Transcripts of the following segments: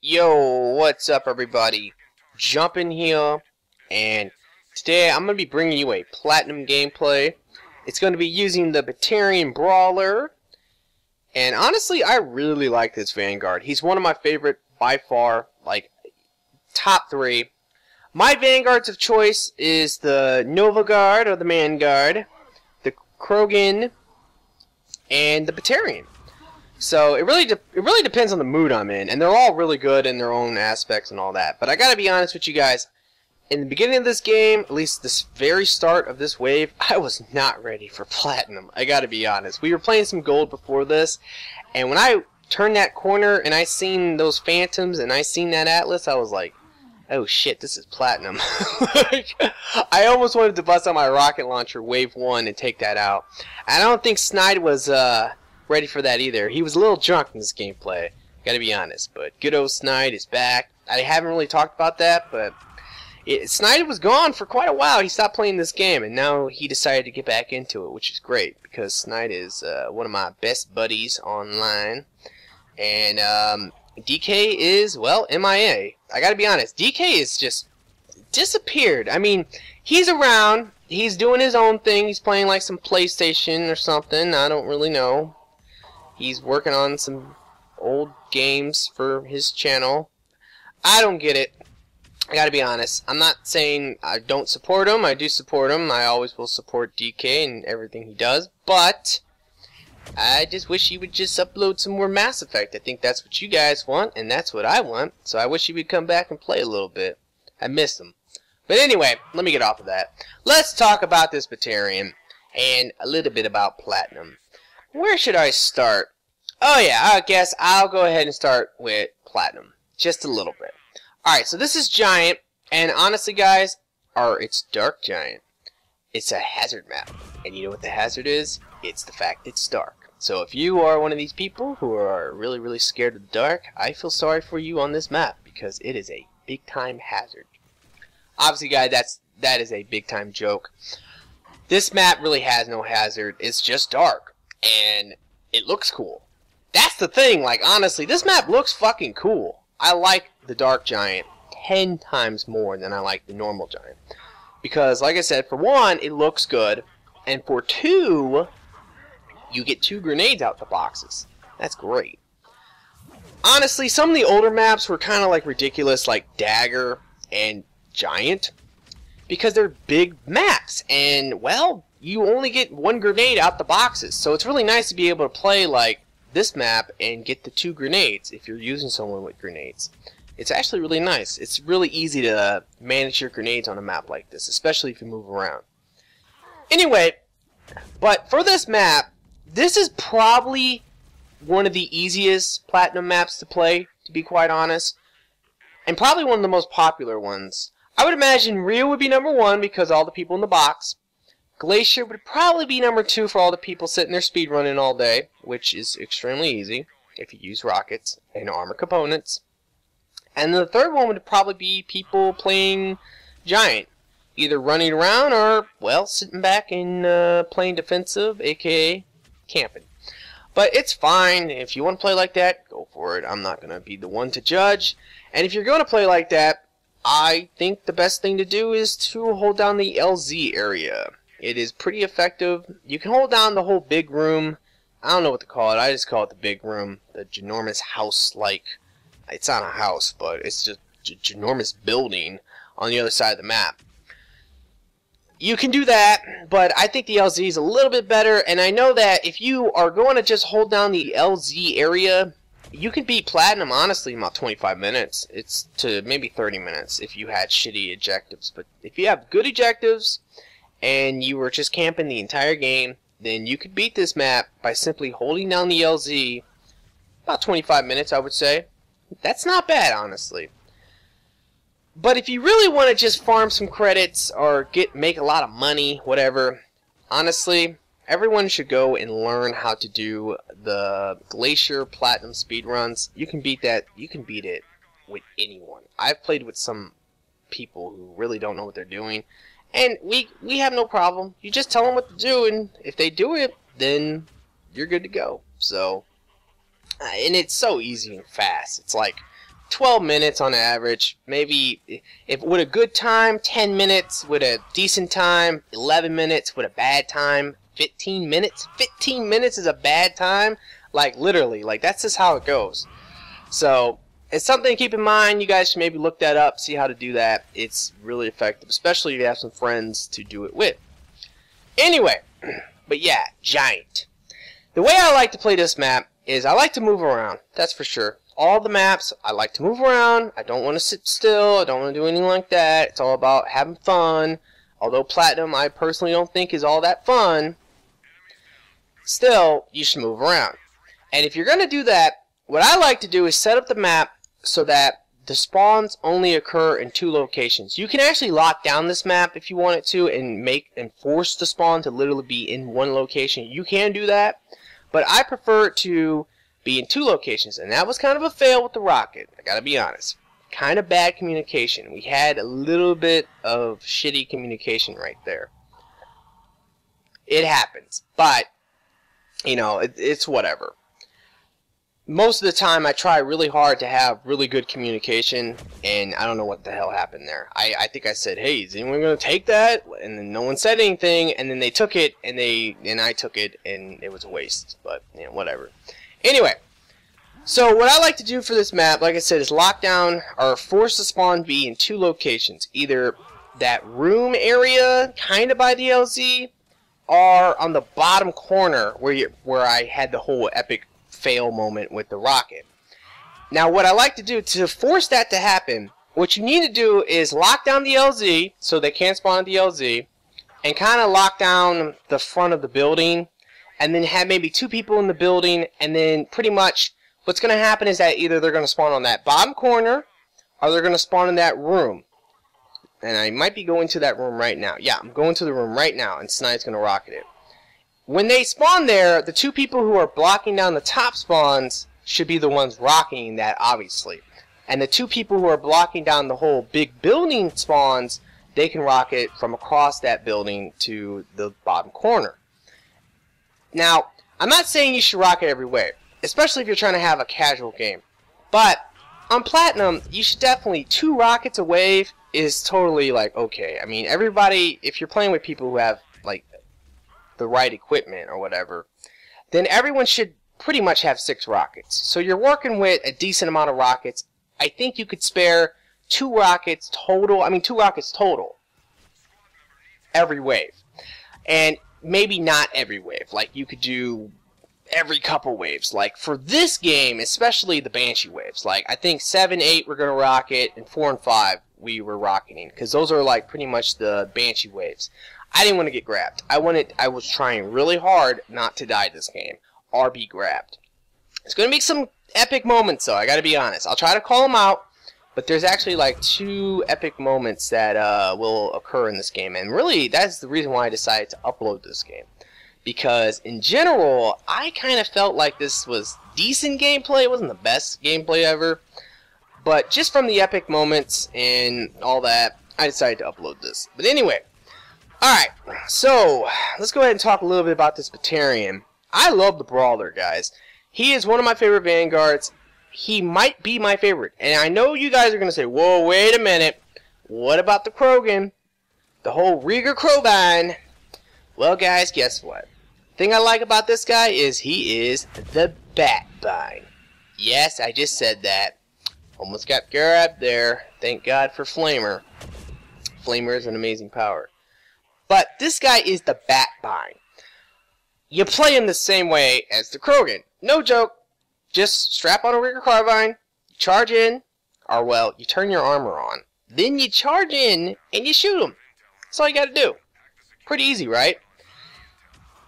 Yo, what's up everybody? Jumpin' here, and today I'm going to be bringing you a Platinum gameplay. It's going to be using the Batarian Brawler, and honestly I really like this Vanguard. He's one of my favorite by far, like top 3. My Vanguards of choice is the Nova Guard or the Man Guard, the Krogan, and the Batarian. So it really depends on the mood I'm in, and they're all really good in their own aspects and all that. But I gotta be honest with you guys, in the beginning of this game, at least this very start of this wave, I was not ready for Platinum. I gotta be honest. We were playing some Gold before this, and when I turned that corner and I seen those Phantoms and I seen that Atlas, I was like, oh shit, this is Platinum. I almost wanted to bust out my rocket launcher Wave 1 and take that out. I don't think Snide was ready for that either. He was a little drunk in this gameplay, gotta be honest, but good old Snide is back. I haven't really talked about that, but Snide was gone for quite a while. He stopped playing this game, and now he decided to get back into it, which is great, because Snide is one of my best buddies online, and DK is, well, MIA. I gotta be honest, DK is just disappeared. I mean, he's around, he's doing his own thing, he's playing like some PlayStation or something, I don't really know. He's working on some old games for his channel. I don't get it. I gotta be honest. I'm not saying I don't support him. I do support him. I always will support DK and everything he does. But I just wish he would just upload some more Mass Effect. I think that's what you guys want, and that's what I want. So I wish he would come back and play a little bit. I miss him. But anyway, let me get off of that. Let's talk about this Batarian and a little bit about Platinum. Where should I start? Oh yeah, I guess I'll go ahead and start with Platinum. Just a little bit. Alright, so this is Giant, and honestly guys, it's Dark Giant. It's a hazard map. And you know what the hazard is? It's the fact it's dark. So if you are one of these people who are really scared of the dark, I feel sorry for you on this map, because it is a big time hazard. Obviously guys, that is a big time joke. This map really has no hazard. It's just dark. And it looks cool. That's the thing, like, honestly, this map looks fucking cool. I like the Dark Giant 10 times more than I like the normal Giant. Because, like I said, for one, it looks good. And for two, you get 2 grenades out the boxes. That's great. Honestly, some of the older maps were kind of like ridiculous, like Dagger and Giant. Because they're big maps. And, well, you only get 1 grenade out the boxes. So it's really nice to be able to play like this map and get the 2 grenades if you're using someone with grenades. It's actually really nice. It's really easy to manage your grenades on a map like this, especially if you move around. Anyway, but for this map, this is probably one of the easiest Platinum maps to play, to be quite honest. And probably one of the most popular ones. I would imagine Rio would be number 1 because all the people in the box. Glacier would probably be number 2 for all the people sitting there speedrunning all day, which is extremely easy if you use rockets and armor components. And the third one would probably be people playing Giant, either running around or, well, sitting back and playing defensive, aka camping. But it's fine. If you want to play like that, go for it. I'm not going to be the one to judge. And if you're going to play like that, I think the best thing to do is to hold down the LZ area. It is pretty effective. You can hold down the whole big room. I don't know what to call it. I just call it the big room. The ginormous house-like. It's not a house, but it's just a ginormous building on the other side of the map. You can do that, but I think the LZ is a little bit better. And I know that if you are going to just hold down the LZ area, you can beat Platinum, honestly, in about 25 minutes. It's to maybe 30 minutes if you had shitty objectives. But if you have good objectives and you were just camping the entire game, then you could beat this map by simply holding down the LZ. About 25 minutes, I would say. That's not bad, honestly. But if you really want to just farm some credits or make a lot of money, whatever, honestly, everyone should go and learn how to do the Glacier Platinum speedruns. You can beat that. You can beat it with anyone. I've played with some people who really don't know what they're doing. And we have no problem. You just tell them what to do, and if they do it, then you're good to go. So, and it's so easy and fast. It's like 12 minutes on average. Maybe if with a good time, 10 minutes. With a decent time, 11 minutes. With a bad time, 15 minutes. 15 minutes is a bad time. Like literally, like that's just how it goes. So it's something to keep in mind. You guys should maybe look that up, see how to do that. It's really effective, especially if you have some friends to do it with. Anyway, but yeah, Giant. The way I like to play this map is I like to move around, that's for sure. All the maps, I like to move around. I don't want to sit still. I don't want to do anything like that. It's all about having fun. Although Platinum, I personally don't think is all that fun. Still, you should move around. And if you're going to do that, what I like to do is set up the map so that the spawns only occur in 2 locations. You can actually lock down this map if you want it to and force the spawn to literally be in 1 location. You can do that, but I prefer it to be in 2 locations, and that was kind of a fail with the rocket. I gotta be honest. Kind of bad communication. We had a little bit of shitty communication right there. It happens, but you know, it's whatever. Most of the time I try really hard to have really good communication, and I don't know what the hell happened there. I think I said, hey, is anyone going to take that? And then no one said anything, and then they took it, and I took it, and it was a waste. But, you know, whatever. Anyway, so what I like to do for this map, like I said, is lock down or force the spawn to be in 2 locations. Either that room area, kind of by the LZ, or on the bottom corner where I had the whole epic fail moment with the rocket. Now what I like to do to force that to happen, what you need to do is lock down the LZ so they can't spawn at the LZ, and kind of lock down the front of the building, and then have maybe 2 people in the building, and then pretty much what's going to happen is that either they're going to spawn on that bottom corner or they're going to spawn in that room. And I might be going to that room right now. Yeah, I'm going to the room right now, and Snide's going to rocket it. When they spawn there, the 2 people who are blocking down the top spawns should be the ones rocking that, obviously. And the 2 people who are blocking down the whole big building spawns, they can rocket from across that building to the bottom corner. Now, I'm not saying you should rocket every way, especially if you're trying to have a casual game. But on Platinum, you should definitely 2 rockets a wave is totally like okay. I mean, everybody, if you're playing with people who have like the right equipment or whatever, then everyone should pretty much have 6 rockets. So you're working with a decent amount of rockets. I think you could spare 2 rockets total. I mean, 2 rockets total every wave. And maybe not every wave. Like you could do every couple waves. Like for this game, especially the Banshee waves. Like I think 7, 8 we're going to rocket, and 4 and 5 we were rocketing. Because those are like pretty much the Banshee waves. I didn't want to get grabbed. I was trying really hard not to die this game or be grabbed. It's going to be some epic moments though, I gotta be honest. I'll try to call them out, but there's actually like 2 epic moments that will occur in this game. And really, that's the reason why I decided to upload this game. Because in general, I kind of felt like this was decent gameplay. It wasn't the best gameplay ever. But just from the epic moments and all that, I decided to upload this. But anyway. Alright, so let's go ahead and talk a little bit about this Batarian. I love the Brawler, guys. He is one of my favorite Vanguards. He might be my favorite. And I know you guys are going to say, whoa, wait a minute. What about the Krogan? The whole Reegar Crowbine? Well, guys, guess what? The thing I like about this guy is he is the Batbine. Yes, I just said that. Almost got grabbed there. Thank God for Flamer. Flamer is an amazing power. But this guy is the Batbine. You play him the same way as the Krogan. No joke. Just strap on a Reegar Carbine, charge in, or well, you turn your armor on. Then you charge in, and you shoot him. That's all you gotta do. Pretty easy, right?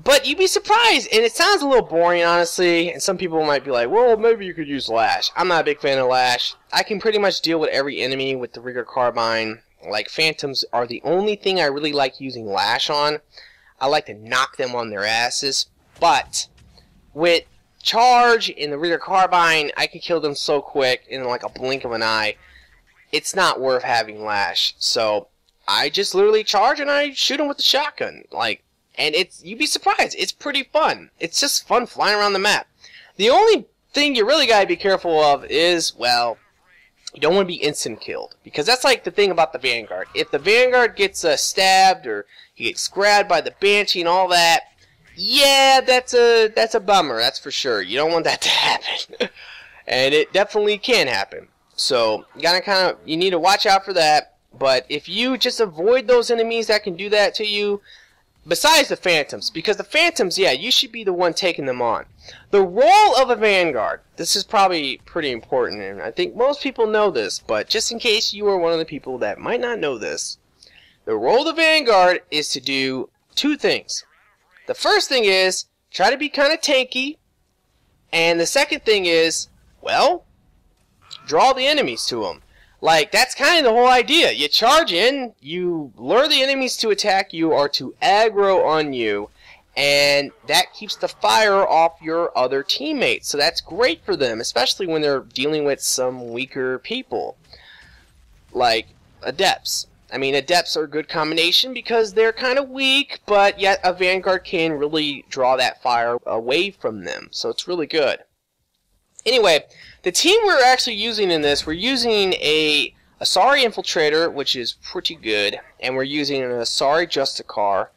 But you'd be surprised, and it sounds a little boring, honestly, and some people might be like, well, maybe you could use Lash. I'm not a big fan of Lash. I can pretty much deal with every enemy with the Reegar Carbine. Like, Phantoms are the only thing I really like using Lash on. I like to knock them on their asses. But with Charge in the Reegar Carbine, I can kill them so quick in like a blink of an eye. It's not worth having Lash. So I just literally charge and I shoot them with the shotgun. Like, and you'd be surprised. It's pretty fun. It's just fun flying around the map. The only thing you really gotta be careful of is, well, You don't want to be instant killed, because that's like the thing about the Vanguard. If the Vanguard gets stabbed or he gets grabbed by the Banshee and all that, yeah, that's a bummer. That's for sure. You don't want that to happen, and it definitely can happen. So you need to watch out for that. But if you just avoid those enemies that can do that to you, besides the Phantoms, because the Phantoms, yeah, you should be the one taking them on. The role of a Vanguard, this is probably pretty important, and I think most people know this, but just in case you are one of the people that might not know this, the role of the Vanguard is to do two things. The first thing is, try to be kind of tanky, and the second thing is, well, draw the enemies to them. Like, that's kind of the whole idea. You charge in, you lure the enemies to attack you or to aggro on you, and that keeps the fire off your other teammates. So that's great for them, especially when they're dealing with some weaker people, like Adepts. I mean, Adepts are a good combination because they're kind of weak, but yet a Vanguard can really draw that fire away from them. So it's really good. Anyway, the team we're actually using in this, we're using a Asari Infiltrator, which is pretty good, and we're using an Asari Justicar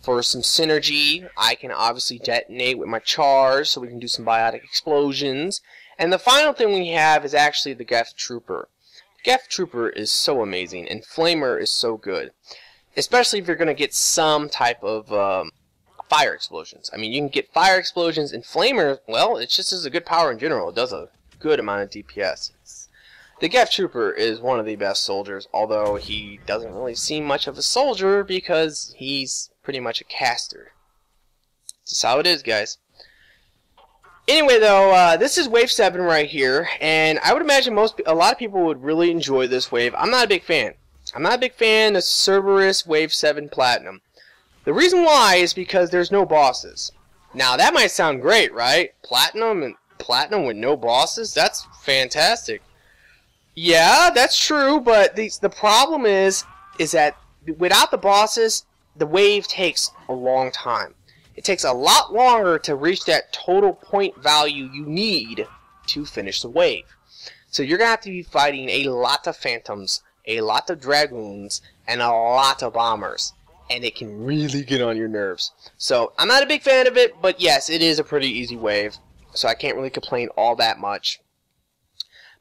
for some synergy. I can obviously detonate with my Charge, so we can do some biotic explosions. And the final thing we have is actually the Geth Trooper. The Geth Trooper is so amazing, and Flamer is so good, especially if you're going to get some type of fire explosions. I mean, you can get fire explosions, and Flamer, well, it's just as a good power in general. It does a good amount of DPS. The Geth Trooper is one of the best soldiers, although he doesn't really seem much of a soldier because he's pretty much a caster. That's how it is, guys. Anyway, though, this is Wave 7 right here, and I would imagine a lot of people would really enjoy this wave. I'm not a big fan. I'm not a big fan of Cerberus Wave 7 Platinum. The reason why is because there's no bosses. Now, that might sound great, right? Platinum with no bosses? That's fantastic. Yeah, that's true, but the problem is that without the bosses, the wave takes a long time. It takes a lot longer to reach that total point value you need to finish the wave. So you're going to have to be fighting a lot of Phantoms, a lot of Dragoons, and a lot of Bombers. And it can really get on your nerves. So, I'm not a big fan of it, but yes, it is a pretty easy wave. So I can't really complain all that much.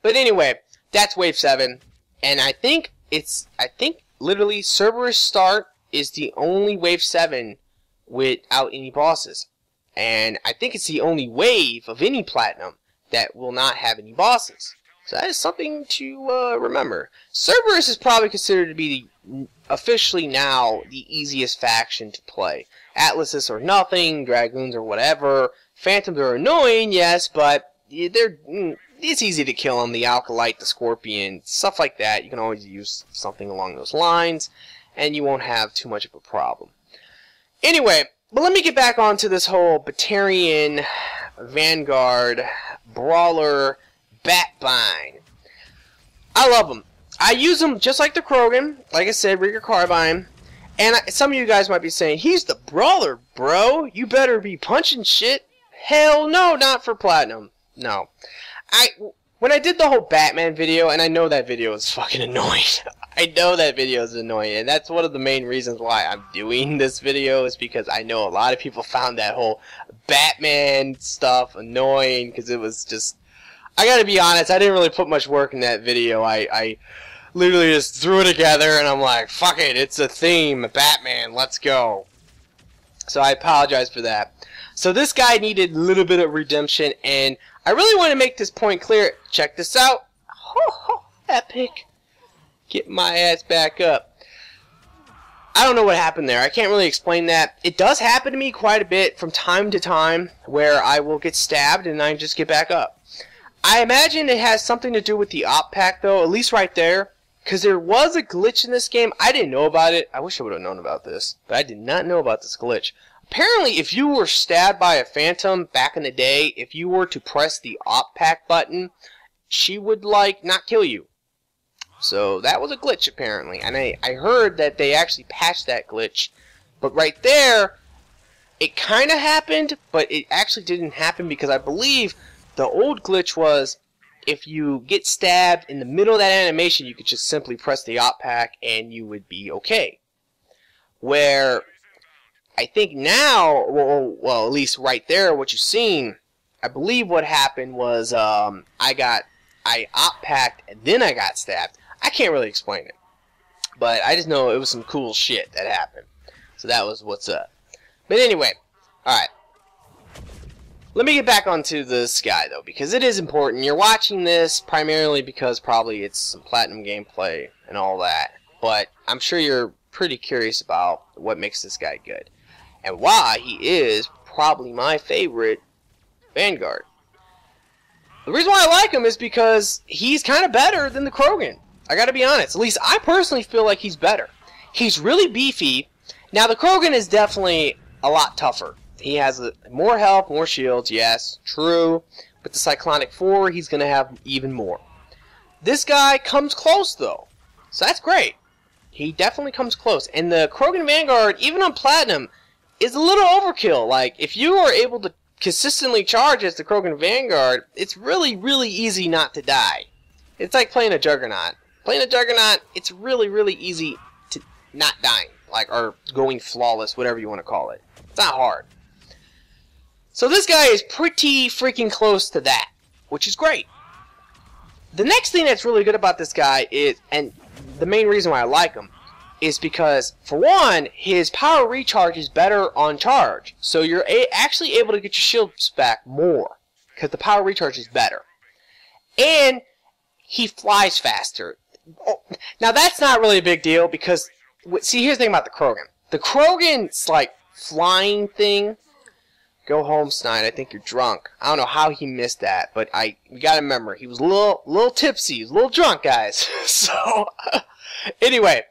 But anyway, that's Wave 7. And I think literally Cerberus Start is the only Wave 7 without any bosses. And I think it's the only wave of any Platinum that will not have any bosses. So that is something to remember. Cerberus is probably considered to be officially now the easiest faction to play. Atlases are nothing, Dragoons or whatever. Phantoms are annoying, yes, but it's easy to kill them. The Alkalite, the Scorpion, stuff like that. You can always use something along those lines, and you won't have too much of a problem. Anyway, but let me get back onto this whole Batarian, Vanguard, Brawler, Batbine. I love them. I use them just like the Krogan, like I said, Reegar Carbine. And some of you guys might be saying, he's the Brawler, bro. You better be punching shit. Hell no, not for Platinum. No. When I did the whole Batman video, and I know that video is fucking annoying. I know that video is annoying, and that's one of the main reasons why I'm doing this video, is because I know a lot of people found that whole Batman stuff annoying, because it was just... I gotta be honest, I didn't really put much work in that video. I literally just threw it together, and I'm like, fuck it, it's a theme, Batman, let's go. So I apologize for that. So this guy needed a little bit of redemption, and I really want to make this point clear. Check this out. Oh, epic. Get my ass back up. I don't know what happened there. I can't really explain that. It does happen to me quite a bit from time to time, where I will get stabbed and I just get back up. I imagine it has something to do with the op pack, though, at least right there, because there was a glitch in this game. I didn't know about it. I wish I would have known about this, but I did not know about this glitch. Apparently, if you were stabbed by a Phantom back in the day, if you were to press the op pack button, she would, like, not kill you. So that was a glitch, apparently. And I heard that they actually patched that glitch. But right there, it kind of happened, but it actually didn't happen, because I believe the old glitch was if you get stabbed in the middle of that animation, you could just simply press the op pack and you would be okay. Where I think now, well, at least right there, what you've seen, I believe what happened was I op packed and then I got stabbed. I can't really explain it, but I just know it was some cool shit that happened. So that was what's up. But anyway, alright. Let me get back onto this guy, though, because it is important. You're watching this primarily because probably it's some platinum gameplay and all that. But I'm sure you're pretty curious about what makes this guy good. And why he is probably my favorite Vanguard. The reason why I like him is because he's kind of better than the Krogan. I gotta be honest. At least I personally feel like he's better. He's really beefy. Now, the Krogan is definitely a lot tougher. He has more health, more shields, yes, true. With the Cyclonic 4, he's going to have even more. This guy comes close, though. So that's great. He definitely comes close. And the Krogan Vanguard, even on Platinum, is a little overkill. Like, if you are able to consistently charge as the Krogan Vanguard, it's really, really easy not to die. It's like playing a Juggernaut. Playing a Juggernaut, it's really, really easy to not dying. Like, or going flawless, whatever you want to call it. It's not hard. So this guy is pretty freaking close to that, which is great. The next thing that's really good about this guy is, and the main reason why I like him, is because, for one, his power recharge is better on charge. So you're actually able to get your shields back more, because the power recharge is better. And he flies faster. Oh, now that's not really a big deal, because, see, here's the thing about the Krogan. The Krogan's, like, flying thing... Go home, Snide. I think you're drunk. I don't know how he missed that, but you gotta remember, he was a little tipsy. He was a little drunk, guys. So, anyway.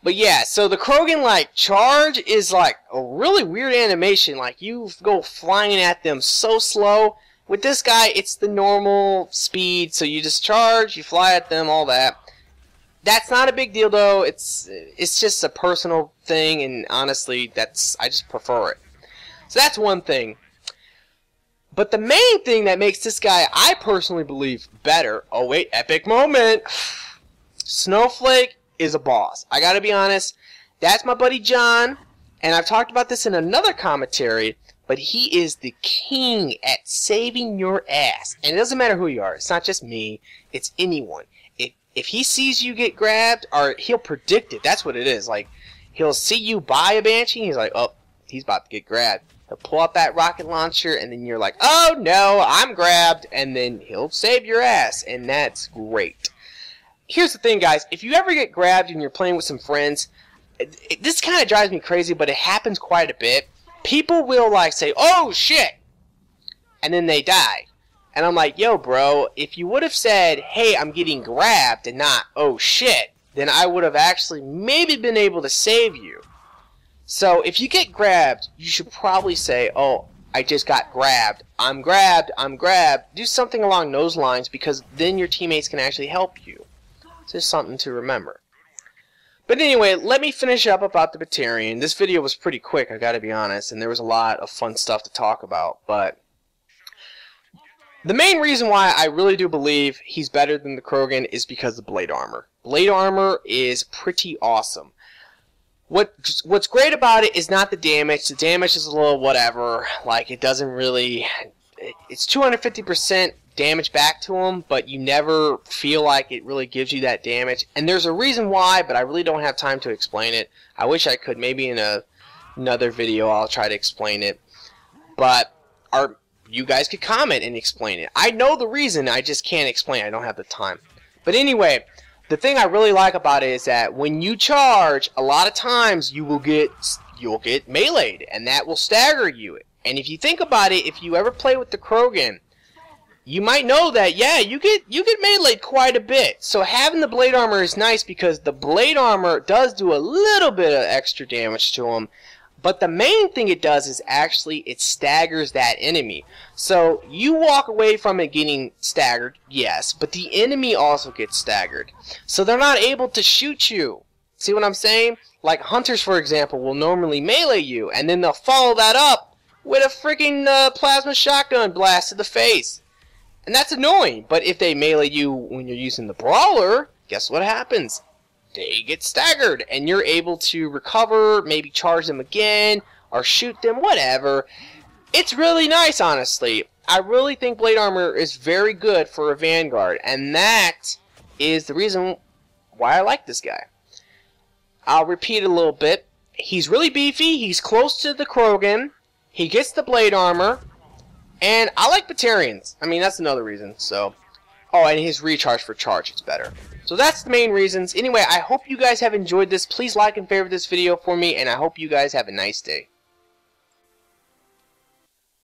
But yeah, so the Krogan, like, charge is, like, a really weird animation. Like, you go flying at them so slow. With this guy, it's the normal speed, so you just charge, you fly at them, all that. That's not a big deal, though. It's just a personal thing, and honestly, I just prefer it. So that's one thing. But the main thing that makes this guy, I personally believe, better... Oh, wait. Epic moment. Snowflake is a boss. I gotta be honest. That's my buddy John. And I've talked about this in another commentary. But he is the king at saving your ass. And it doesn't matter who you are. It's not just me. It's anyone. If he sees you get grabbed, or he'll predict it. That's what it is. Like, he'll see you buy a Banshee. And he's like, oh, he's about to get grabbed. He'll pull out that rocket launcher, and then you're like, oh no, I'm grabbed, and then he'll save your ass, and that's great. Here's the thing, guys. If you ever get grabbed and you're playing with some friends, this kind of drives me crazy, but it happens quite a bit. People will, like, say, oh shit, and then they die. And I'm like, yo, bro, if you would have said, hey, I'm getting grabbed, and not, oh shit, then I would have actually maybe been able to save you. So, if you get grabbed, you should probably say, oh, I just got grabbed. I'm grabbed. I'm grabbed. Do something along those lines, because then your teammates can actually help you. It's just something to remember. But anyway, let me finish up about the Batarian. This video was pretty quick, I gotta be honest, and there was a lot of fun stuff to talk about, but... the main reason why I really do believe he's better than the Krogan is because of blade armor. Blade armor is pretty awesome. What's great about it is not the damage. The damage is a little whatever. Like, it doesn't really... It's 250% damage back to him, but you never feel like it really gives you that damage. And there's a reason why, but I really don't have time to explain it. I wish I could. Maybe in another video I'll try to explain it. But you guys could comment and explain it. I know the reason, I just can't explain it. I don't have the time. But anyway... the thing I really like about it is that when you charge, a lot of times you'll get meleeed, and that will stagger you. And if you think about it, if you ever play with the Krogan, you might know that, yeah, you get meleeed quite a bit. So having the blade armor is nice because the blade armor does do a little bit of extra damage to him. But the main thing it does is actually it staggers that enemy. So you walk away from it getting staggered, yes, but the enemy also gets staggered. So they're not able to shoot you. See what I'm saying? Like hunters, for example, will normally melee you, and then they'll follow that up with a freaking plasma shotgun blast to the face. And that's annoying, but if they melee you when you're using the Brawler, guess what happens? They get staggered, and you're able to recover, maybe charge them again, or shoot them, whatever. It's really nice, honestly. I really think Blade Armor is very good for a Vanguard, and that is the reason why I like this guy. I'll repeat it a little bit. He's really beefy, he's close to the Krogan, he gets the Blade Armor, and I like Batarians. I mean, that's another reason, so... Oh, and his recharge for charge is better. So that's the main reasons. Anyway, I hope you guys have enjoyed this. Please like and favorite this video for me, and I hope you guys have a nice day.